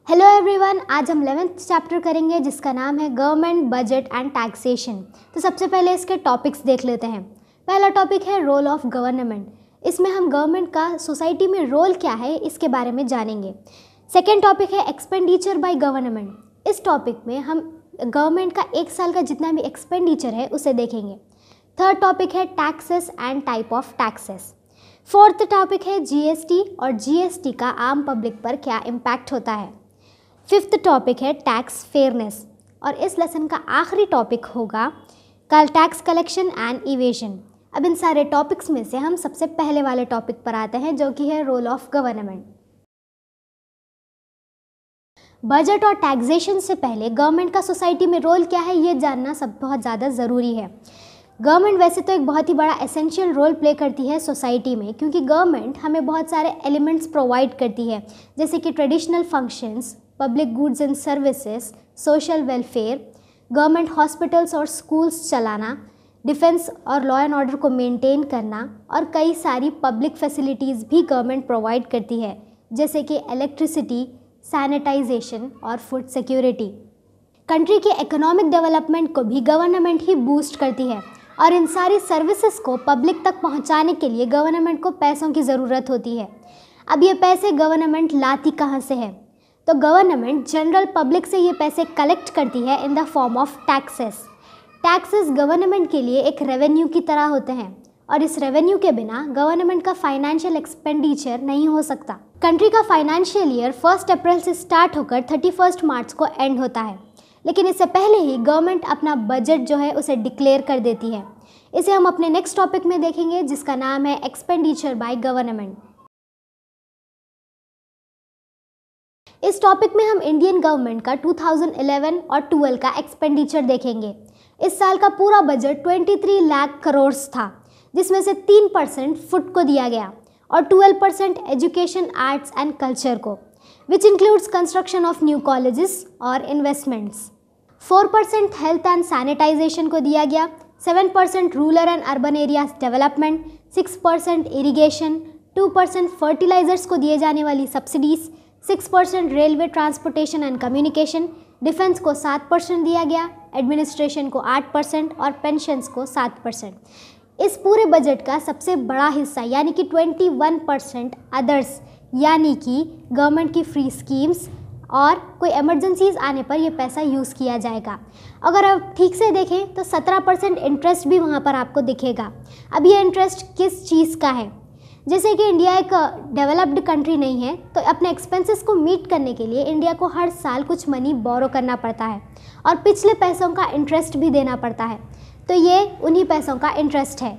Hello everyone, आज हम 11th chapter करेंगे जिसका नाम है गवर्नमेंट बजट एंड टैक्सेशन। तो सबसे पहले इसके टॉपिक्स देख लेते हैं। पहला टॉपिक है रोल ऑफ गवर्नमेंट। इसमें हम गवर्नमेंट का सोसाइटी में रोल क्या है इसके बारे में जानेंगे। सेकेंड टॉपिक है एक्सपेंडिचर बाय गवर्नमेंट। इस टॉपिक में हम गवर्नमेंट का एक साल का जितना भी एक्सपेंडिचर है उसे देखेंगे। थर्ड टॉपिक है taxes and type of taxes. Fourth topic है जीएसटी और जीएसटी का आम पब्लिक पर क्या इम्पैक्ट होता है। फिफ्थ टॉपिक है टैक्स फेयरनेस और इस लेसन का आखिरी टॉपिक होगा कल टैक्स कलेक्शन एंड इवेशन। अब इन सारे टॉपिक्स में से हम सबसे पहले वाले टॉपिक पर आते हैं जो कि है रोल ऑफ गवर्नमेंट। बजट और टैक्सेशन से पहले गवर्नमेंट का सोसाइटी में रोल क्या है ये जानना सब बहुत ज़्यादा ज़रूरी है। गवर्नमेंट वैसे तो एक बहुत ही बड़ा एसेंशियल रोल प्ले करती है सोसाइटी में, क्योंकि गवर्नमेंट हमें बहुत सारे एलिमेंट्स प्रोवाइड करती है जैसे कि traditional functions, public goods and services, social welfare, government hospitals और स्कूल्स चलाना, डिफेंस और लॉ एंड ऑर्डर को मेंटेन करना और कई सारी पब्लिक फैसिलिटीज़ भी गवर्नमेंट प्रोवाइड करती है जैसे कि इलेक्ट्रिसिटी, सैनिटाइजेशन और फूड सिक्योरिटी। कंट्री के इकोनॉमिक डेवलपमेंट को भी गवर्नमेंट ही बूस्ट करती है और इन सारी सर्विसेज को पब्लिक तक पहुंचाने के लिए गवर्नमेंट को पैसों की ज़रूरत होती है। अब ये पैसे गवर्नमेंट लाती कहाँ से है? तो गवर्नमेंट जनरल पब्लिक से ये पैसे कलेक्ट करती है in the form of taxes. Taxes government के लिए एक रेवेन्यू की तरह होते हैं और इस रेवेन्यू के बिना गवर्नमेंट का फाइनेंशियल एक्सपेंडिचर नहीं हो सकता। कंट्री का फाइनेंशियल ईयर 1 अप्रैल से स्टार्ट होकर 31 मार्च को एंड होता है, लेकिन इससे पहले ही गवर्नमेंट अपना बजट जो है उसे डिक्लेयर कर देती है। इसे हम अपने नेक्स्ट टॉपिक में देखेंगे जिसका नाम है एक्सपेंडिचर बाय गवर्नमेंट। इस टॉपिक में हम इंडियन गवर्नमेंट का 2011 और 12 का एक्सपेंडिचर देखेंगे। इस साल का पूरा बजट 23 लाख करोड़ था, जिसमें से 3% फूड को दिया गया और 12% एजुकेशन, आर्ट्स एंड कल्चर को, which includes construction of new colleges और इन्वेस्टमेंट्स। 4% हेल्थ एंड सैनिटाइजेशन को दिया गया, 7% rural and urban areas development, 6% irrigation, 2% fertilisers को दिए जाने वाली subsidies, 6% railway transportation and communication, defence को 7% दिया गया, एडमिनिस्ट्रेशन को 8% और पेंशन्स को 7%। इस पूरे बजट का सबसे बड़ा हिस्सा यानी कि 21% अदर्स यानी कि गवर्नमेंट की फ्री स्कीम्स और कोई इमरजेंसीज आने पर यह पैसा यूज़ किया जाएगा। अगर आप ठीक से देखें तो 17% इंटरेस्ट भी वहाँ पर आपको दिखेगा। अब ये इंटरेस्ट किस चीज़ का है? जैसे कि इंडिया एक डेवलप्ड कंट्री नहीं है, तो अपने एक्सपेंसेस को मीट करने के लिए इंडिया को हर साल कुछ मनी बोरो करना पड़ता है और पिछले पैसों का इंटरेस्ट भी देना पड़ता है। तो ये उन्हीं पैसों का इंटरेस्ट है।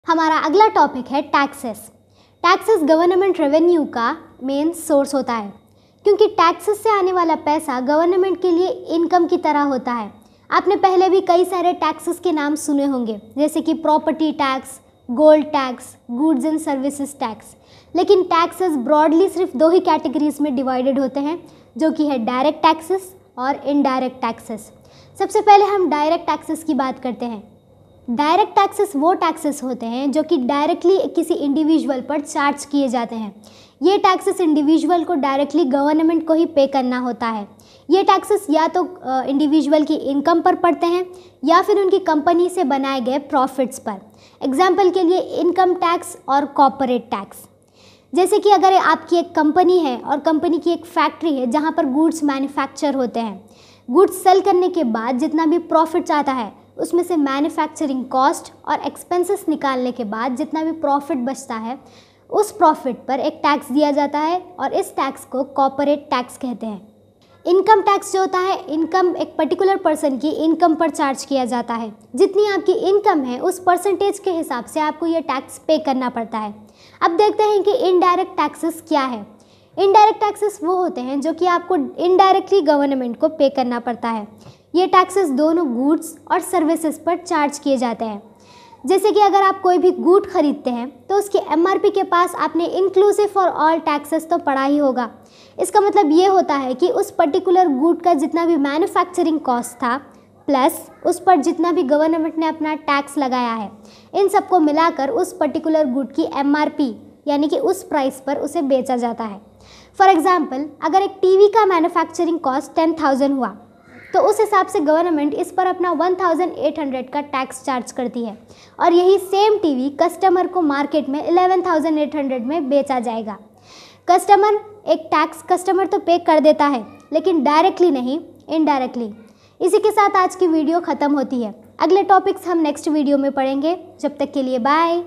हमारा अगला टॉपिक है टैक्सेस। टैक्सेस गवर्नमेंट रेवेन्यू का मेन सोर्स होता है, क्योंकि टैक्सेस से आने वाला पैसा गवर्नमेंट के लिए इनकम की तरह होता है। आपने पहले भी कई सारे टैक्सेस के नाम सुने होंगे जैसे कि property tax, gold tax, goods and services tax. लेकिन टैक्सेस ब्रॉडली सिर्फ 2 ही कैटेगरीज में डिवाइडेड होते हैं जो कि है डायरेक्ट टैक्सेस और इनडायरेक्ट टैक्सेस। सबसे पहले हम डायरेक्ट टैक्सेस की बात करते हैं। डायरेक्ट टैक्सेस वो टैक्सेस होते हैं जो कि डायरेक्टली किसी इंडिविजुअल पर चार्ज किए जाते हैं। ये टैक्सेस इंडिविजुअल को डायरेक्टली गवर्नमेंट को ही पे करना होता है। ये टैक्सेस या तो इंडिविजुअल की इनकम पर पड़ते हैं या फिर उनकी कंपनी से बनाए गए प्रॉफिट्स पर। एग्जाम्पल के लिए इनकम टैक्स और कॉर्पोरेट टैक्स। जैसे कि अगर आपकी एक कंपनी है और कंपनी की एक फैक्ट्री है जहाँ पर गुड्स मैन्युफैक्चर होते हैं, गुड्स सेल करने के बाद जितना भी प्रॉफिट्स आता है उसमें से मैन्युफैक्चरिंग कॉस्ट और एक्सपेंसेस निकालने के बाद जितना भी प्रॉफिट बचता है उस प्रॉफिट पर एक टैक्स दिया जाता है और इस टैक्स को कॉर्पोरेट टैक्स कहते हैं। इनकम टैक्स जो होता है, इनकम एक पर्टिकुलर पर्सन की इनकम पर चार्ज किया जाता है। जितनी आपकी इनकम है उस परसेंटेज के हिसाब से आपको ये टैक्स पे करना पड़ता है। अब देखते हैं कि इनडायरेक्ट टैक्सेस क्या है। इनडायरेक्ट टैक्सेस वो होते हैं जो कि आपको इनडायरेक्टली गवर्नमेंट को पे करना पड़ता है। ये टैक्सेस दोनों गुड्स और सर्विसेज पर चार्ज किए जाते हैं। जैसे कि अगर आप कोई भी गुड खरीदते हैं तो उसकी एमआरपी के पास आपने इंक्लूसिव फॉर ऑल टैक्सेस तो पढ़ा ही होगा। इसका मतलब ये होता है कि उस पर्टिकुलर गुड का जितना भी मैन्युफैक्चरिंग कॉस्ट था प्लस उस पर जितना भी गवर्नमेंट ने अपना टैक्स लगाया है, इन सबको मिलाकर उस पर्टिकुलर गुड की एमआरपी यानी कि उस प्राइस पर उसे बेचा जाता है। फॉर एग्जाम्पल, अगर एक टीवी का मैन्युफैक्चरिंग कॉस्ट 10,000 हुआ तो उस हिसाब से गवर्नमेंट इस पर अपना 1,800 का टैक्स चार्ज करती है और यही सेम टीवी कस्टमर को मार्केट में 11,800 में बेचा जाएगा। एक टैक्स कस्टमर तो पे कर देता है, लेकिन डायरेक्टली नहीं, इनडायरेक्टली। इसी के साथ आज की वीडियो ख़त्म होती है। अगले टॉपिक्स हम नेक्स्ट वीडियो में पढ़ेंगे। जब तक के लिए बाय।